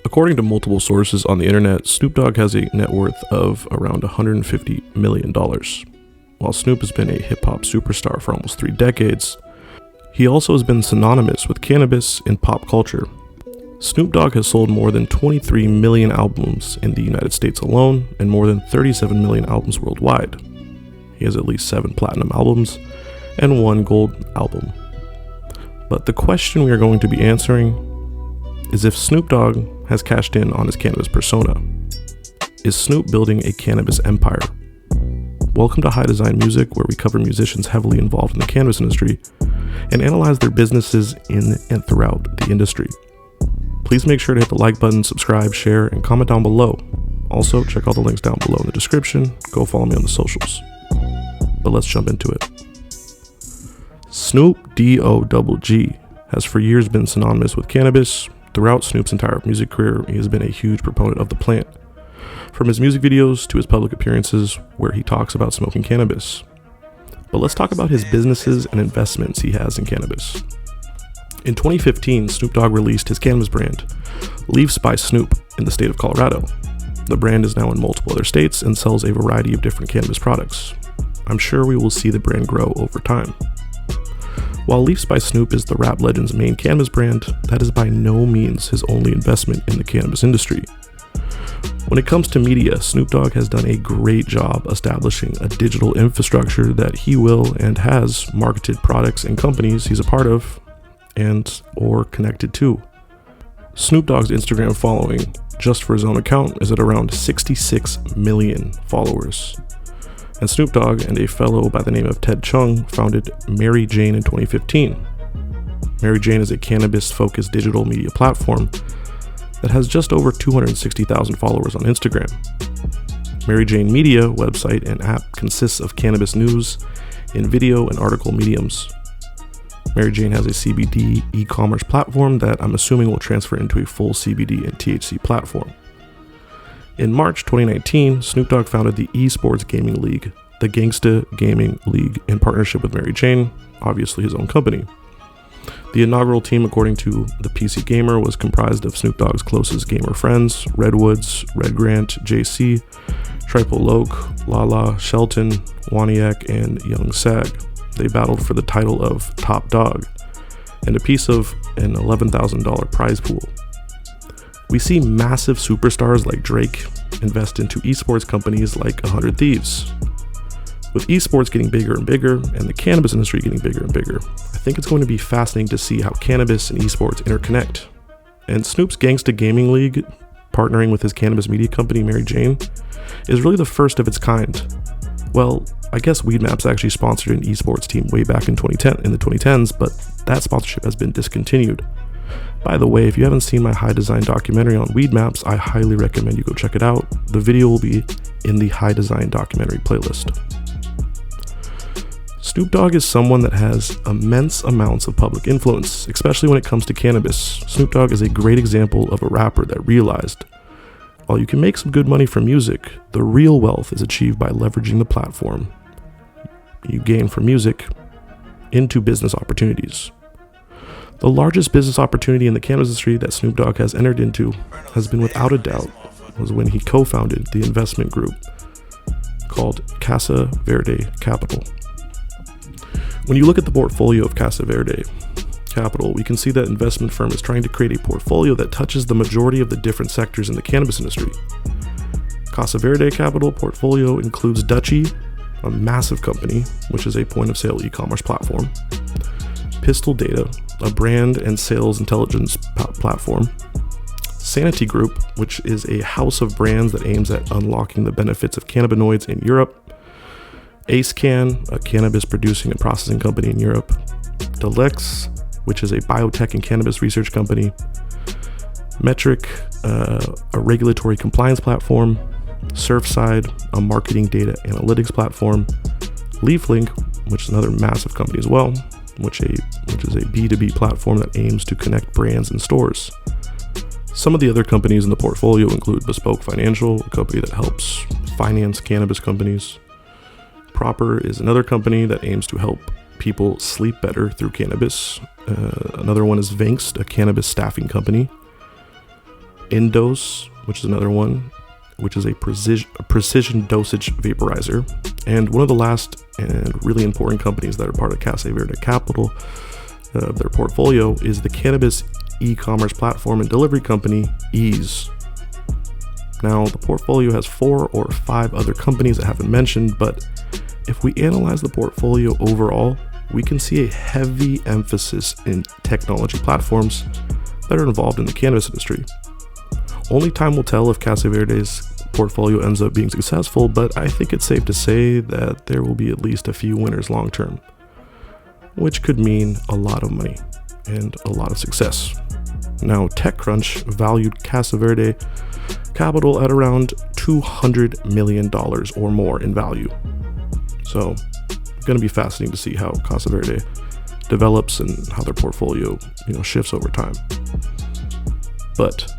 According to multiple sources on the internet, Snoop Dogg has a net worth of around $150 million. While Snoop has been a hip-hop superstar for almost 3 decades, he also has been synonymous with cannabis in pop culture. Snoop Dogg has sold more than 23 million albums in the United States alone and more than 37 million albums worldwide. He has at least 7 platinum albums and 1 gold album. But the question we are going to be answering is if Snoop Dogg has cashed in on his cannabis persona. Is Snoop building a cannabis empire? Welcome to High Design Music, where we cover musicians heavily involved in the cannabis industry and analyze their businesses in and throughout the industry. Please make sure to hit the like button, subscribe, share, and comment down below. Also, check all the links down below in the description. Go follow me on the socials. But let's jump into it. Snoop D-O-G-G has for years been synonymous with cannabis. Throughout Snoop's entire music career, he has been a huge proponent of the plant. From his music videos to his public appearances where he talks about smoking cannabis. But let's talk about his businesses and investments he has in cannabis. In 2015, Snoop Dogg released his cannabis brand, Leafs by Snoop, in the state of Colorado. The brand is now in multiple other states and sells a variety of different cannabis products. I'm sure we will see the brand grow over time. While Leafs by Snoop is the rap legend's main cannabis brand, that is by no means his only investment in the cannabis industry. When it comes to media, Snoop Dogg has done a great job establishing a digital infrastructure that he will and has marketed products and companies he's a part of and or connected to. Snoop Dogg's Instagram following, just for his own account, is at around 66 million followers. And Snoop Dogg and a fellow by the name of Ted Chung founded Mary Jane in 2015. Mary Jane is a cannabis-focused digital media platform that has just over 260,000 followers on Instagram. Mary Jane Media website and app consists of cannabis news in video and article mediums. Mary Jane has a CBD e-commerce platform that I'm assuming will transfer into a full CBD and THC platform. In March 2019, Snoop Dogg founded the esports gaming league, the Gangsta Gaming League, in partnership with Mary Jane, obviously his own company. The inaugural team, according to the PC Gamer, was comprised of Snoop Dogg's closest gamer friends, Redwoods, Red Grant, JC, Triple Loke, Lala, Shelton, Waniak, and Young Sag. They battled for the title of Top Dog and a piece of an $11,000 prize pool. We see massive superstars like Drake invest into esports companies like 100 Thieves. With esports getting bigger and bigger and the cannabis industry getting bigger and bigger, I think it's going to be fascinating to see how cannabis and esports interconnect. And Snoop's Gangsta Gaming League, partnering with his cannabis media company Mary Jane, is really the first of its kind. Well, I guess Weedmaps actually sponsored an esports team way back in the 2010s, but that sponsorship has been discontinued. By the way, if you haven't seen my High Design documentary on Weedmaps, I highly recommend you go check it out. The video will be in the High Design documentary playlist. Snoop Dogg is someone that has immense amounts of public influence, especially when it comes to cannabis. Snoop Dogg is a great example of a rapper that realized, while you can make some good money from music, the real wealth is achieved by leveraging the platform you gain from music into business opportunities. The largest business opportunity in the cannabis industry that Snoop Dogg has entered into has been without a doubt was when he co-founded the investment group called Casa Verde Capital. When you look at the portfolio of Casa Verde Capital, we can see that investment firm is trying to create a portfolio that touches the majority of the different sectors in the cannabis industry. Casa Verde Capital portfolio includes Dutchy, a massive company, which is a point-of-sale e-commerce platform, Pistol Data, a brand and sales intelligence platform, Sanity Group, which is a house of brands that aims at unlocking the benefits of cannabinoids in Europe, AceCan, a cannabis producing and processing company in Europe, Delex, which is a biotech and cannabis research company, Metric, a regulatory compliance platform, Surfside, a marketing data analytics platform, LeafLink, which is another massive company as well, which is a B2B platform that aims to connect brands and stores. Some of the other companies in the portfolio include Bespoke Financial, a company that helps finance cannabis companies. Proper is another company that aims to help people sleep better through cannabis. Another one is Vinkst, a cannabis staffing company. Indose, which is another one, which is a precision dosage vaporizer. And one of the last and really important companies that are part of Casa Verde Capital, their portfolio, is the cannabis e-commerce platform and delivery company, Ease. Now, the portfolio has 4 or 5 other companies I haven't mentioned, but if we analyze the portfolio overall, we can see a heavy emphasis in technology platforms that are involved in the cannabis industry. Only time will tell if Casa Verde's portfolio ends up being successful, but I think it's safe to say that there will be at least a few winners long term, which could mean a lot of money and a lot of success. Now, TechCrunch valued Casa Verde Capital at around $200 million or more in value. So, it's going to be fascinating to see how Casa Verde develops and how their portfolio, shifts over time. But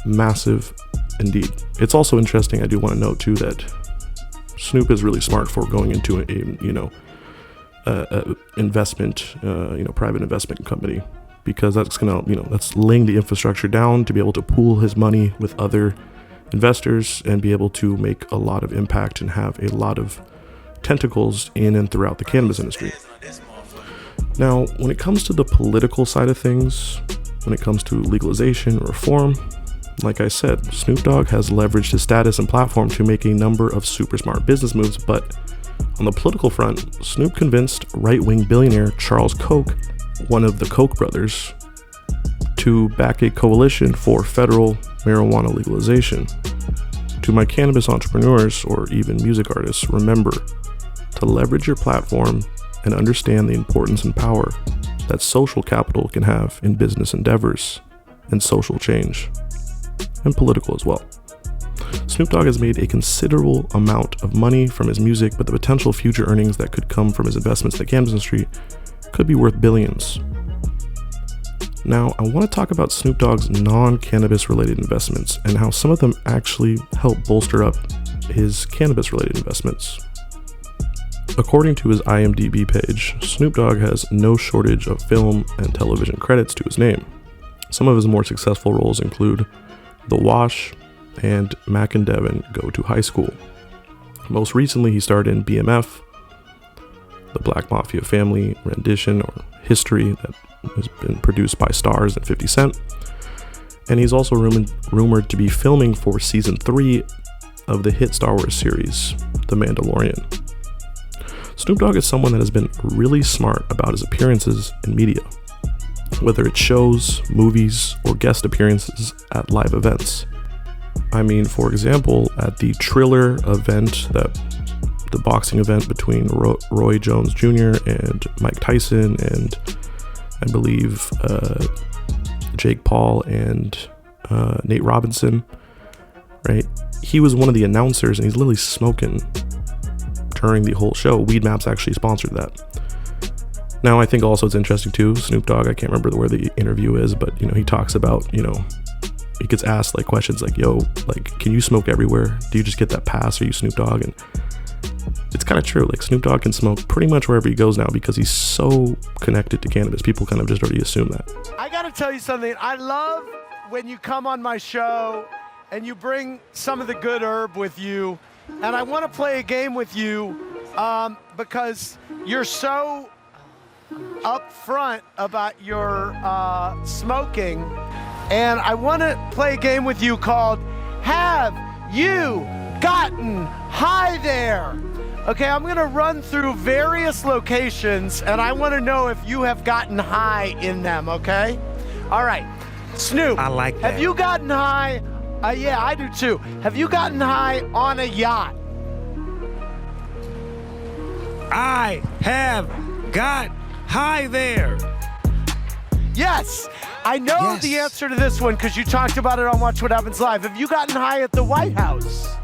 massive indeed. It's also interesting, I do want to note too, that Snoop is really smart for going into a investment, private investment company, because that's that's laying the infrastructure down to be able to pool his money with other investors and be able to make a lot of impact and have a lot of tentacles in and throughout the cannabis industry. Now, when it comes to the political side of things, when it comes to legalization, reform, like I said, Snoop Dogg has leveraged his status and platform to make a number of super smart business moves, but on the political front, Snoop convinced right-wing billionaire Charles Koch, one of the Koch brothers, to back a coalition for federal marijuana legalization. To my cannabis entrepreneurs or even music artists, remember to leverage your platform and understand the importance and power that social capital can have in business endeavors and social change, and political as well. Snoop Dogg has made a considerable amount of money from his music, but the potential future earnings that could come from his investments in the cannabis industry could be worth billions. Now, I want to talk about Snoop Dogg's non-cannabis related investments and how some of them actually help bolster up his cannabis related investments. According to his IMDb page, Snoop Dogg has no shortage of film and television credits to his name. Some of his more successful roles include The Wash and Mac and Devin Go to High School. Most recently, he starred in BMF, the Black Mafia Family rendition or history that has been produced by Stars and 50 Cent. And he's also rumored to be filming for season 3 of the hit Star Wars series, The Mandalorian. Snoop Dogg is someone that has been really smart about his appearances in media, whether it's shows, movies, or guest appearances at live events. I mean, for example, at the Triller event, the boxing event between Roy Jones Jr. and Mike Tyson, and I believe Jake Paul and Nate Robinson, right? He was one of the announcers, and he's literally smoking during the whole show. Weed Maps actually sponsored that. Now, I think also it's interesting too, Snoop Dogg, I can't remember where the interview is, but he talks about, he gets asked like questions like, yo, like, can you smoke everywhere? Do you just get that pass? Are you Snoop Dogg? And it's kind of true. Like, Snoop Dogg can smoke pretty much wherever he goes now because he's so connected to cannabis. People kind of just already assume that. I gotta tell you something. I love when you come on my show and you bring some of the good herb with you. And I want to play a game with you because you're so upfront about your smoking. And I want to play a game with you called Have You Gotten High There? Okay, I'm going to run through various locations, and I want to know if you have gotten high in them, okay? All right. Snoop. I like that. Have you gotten high? Yeah, I do too. Have you gotten high on a yacht? I have got high there. Yes. I know the answer to this one because you talked about it on Watch What Happens Live. Have you gotten high at the White House?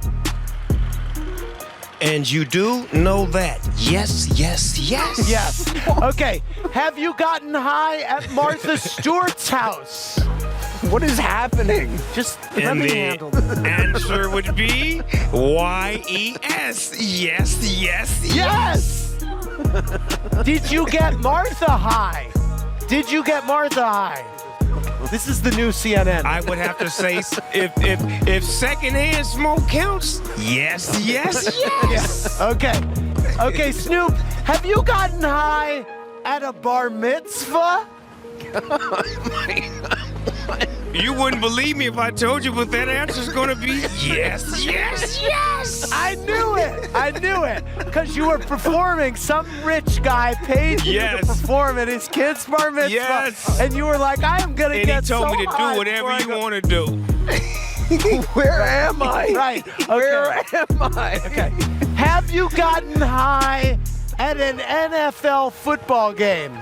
And you do know that. Yes, yes, yes. Yes. Okay. Have you gotten high at Martha Stewart's house? What is happening? Just let And me the handle this. answer would be Y-E-S. Yes, yes, Yes! Did you get Martha high? Did you get Martha high? This is the new CNN. I would have to say, if secondhand smoke counts, yes, yes, yes. Okay, Snoop, have you gotten high at a bar mitzvah? You wouldn't believe me if I told you, but that answer's gonna be yes, yes, yes. I knew it, because you were performing. Some rich guy paid you to perform at his kid's bar mitzvah. Yes. And you were like, I am going to get so And he told me to do whatever you want to do. Where am I? Right. Okay. Where am I? Okay. Have you gotten high at an NFL football game?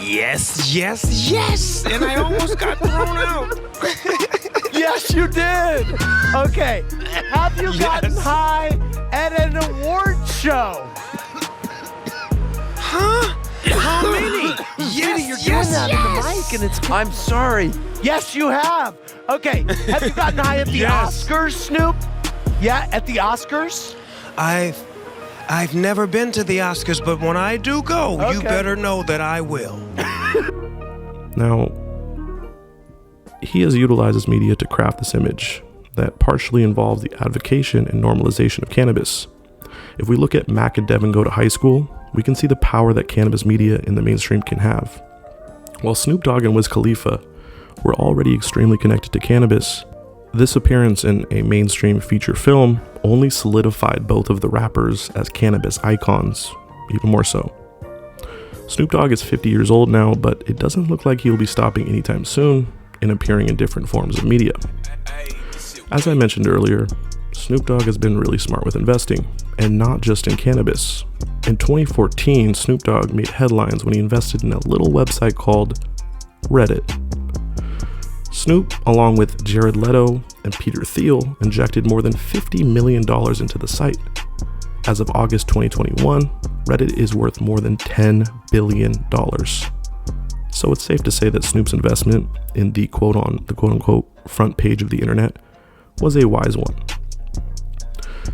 Yes, yes, yes. And I almost got thrown out. Yes, you did. Okay. Have you gotten high at an award show? Huh? How many? Yes, you're doing that in the mic, and it's. I'm sorry. Yes, you have. Okay. Have you gotten high at the Oscars, Snoop? Yeah, at the Oscars? I've never been to the Oscars, but when I do go, you better know that I will. Now, he has utilized his media to craft this image that partially involves the advocacy and normalization of cannabis. If we look at Mac and Devin Go to High School, we can see the power that cannabis media in the mainstream can have. While Snoop Dogg and Wiz Khalifa were already extremely connected to cannabis, this appearance in a mainstream feature film only solidified both of the rappers as cannabis icons, even more so. Snoop Dogg is 50 years old now, but it doesn't look like he'll be stopping anytime soon in appearing in different forms of media. As I mentioned earlier, Snoop Dogg has been really smart with investing, and not just in cannabis. In 2014, Snoop Dogg made headlines when he invested in a little website called Reddit. Snoop, along with Jared Leto and Peter Thiel, injected more than $50 million into the site. As of August 2021, Reddit is worth more than $10 billion. So it's safe to say that Snoop's investment in the quote-unquote front page of the internet was a wise one.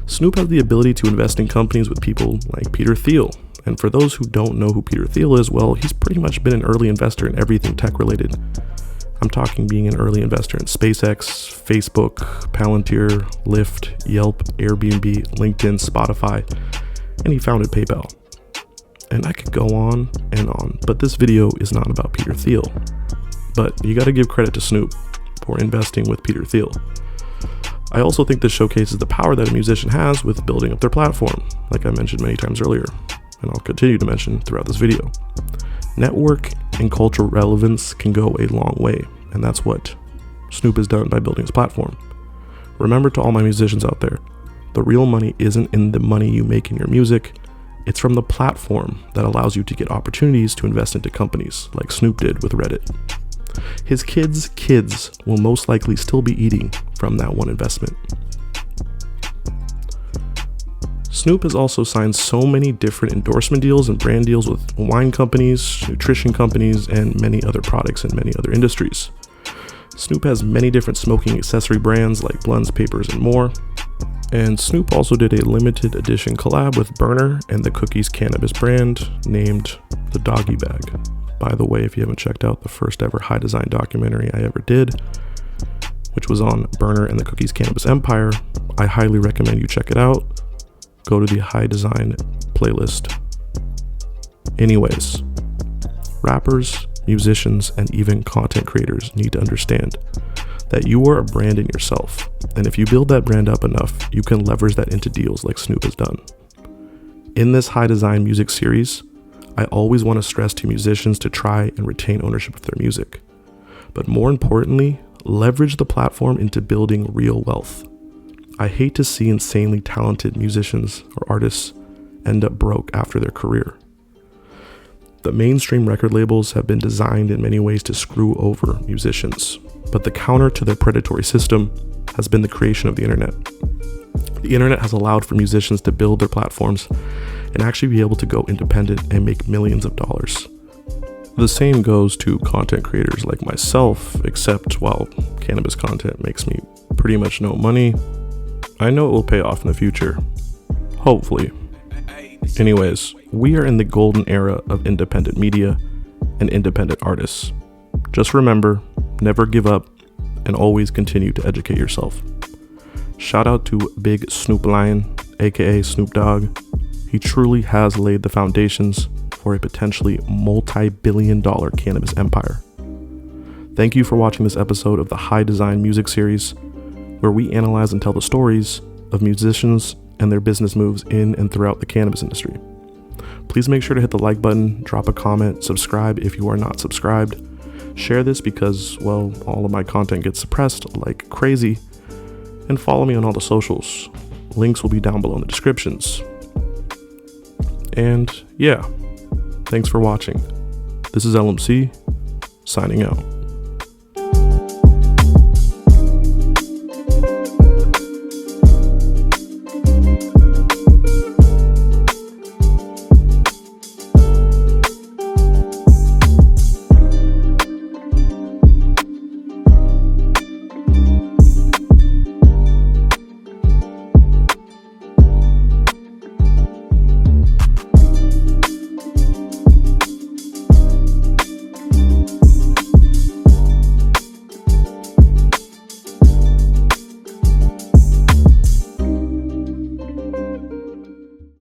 Snoop has the ability to invest in companies with people like Peter Thiel. And for those who don't know who Peter Thiel is, well, he's pretty much been an early investor in everything tech-related. I'm talking being an early investor in SpaceX, Facebook, Palantir, Lyft, Yelp, Airbnb, LinkedIn, Spotify, and he founded PayPal. And I could go on and on, but this video is not about Peter Thiel. But you gotta give credit to Snoop for investing with Peter Thiel. I also think this showcases the power that a musician has with building up their platform, like I mentioned many times earlier, and I'll continue to mention throughout this video. Network and cultural relevance can go a long way, and that's what Snoop has done by building his platform. Remember, to all my musicians out there, the real money isn't in the money you make in your music, it's from the platform that allows you to get opportunities to invest into companies like Snoop did with Reddit. His kids' kids will most likely still be eating from that one investment. Snoop has also signed so many different endorsement deals and brand deals with wine companies, nutrition companies, and many other products in many other industries. Snoop has many different smoking accessory brands like blunts, papers, and more. And Snoop also did a limited edition collab with Burner and the Cookies Cannabis brand named the Doggy Bag. By the way, if you haven't checked out the first ever high design documentary I ever did, which was on Burner and the Cookies Cannabis Empire, I highly recommend you check it out. Go to the high design playlist. Anyways, rappers, musicians, and even content creators need to understand that you are a brand in yourself. And if you build that brand up enough, you can leverage that into deals like Snoop has done. In this high design music series, I always want to stress to musicians to try and retain ownership of their music. But more importantly, leverage the platform into building real wealth. I hate to see insanely talented musicians or artists end up broke after their career. The mainstream record labels have been designed in many ways to screw over musicians, but the counter to their predatory system has been the creation of the internet. The internet has allowed for musicians to build their platforms and actually be able to go independent and make millions of dollars. The same goes to content creators like myself, except while cannabis content makes me pretty much no money, I know it will pay off in the future. Hopefully. Anyways, we are in the golden era of independent media, and independent artists. Just remember, never give up and always continue to educate yourself. Shout out to Big Snoop Lion, aka Snoop Dogg. He truly has laid the foundations for a potentially multi-billion-dollar cannabis empire. Thank you for watching this episode of the High Design Music Series, where we analyze and tell the stories of musicians and their business moves in and throughout the cannabis industry. Please make sure to hit the like button, drop a comment, subscribe if you are not subscribed. Share this because, well, all of my content gets suppressed like crazy. And follow me on all the socials. Links will be down below in the descriptions. And yeah, thanks for watching. This is LMC, signing out.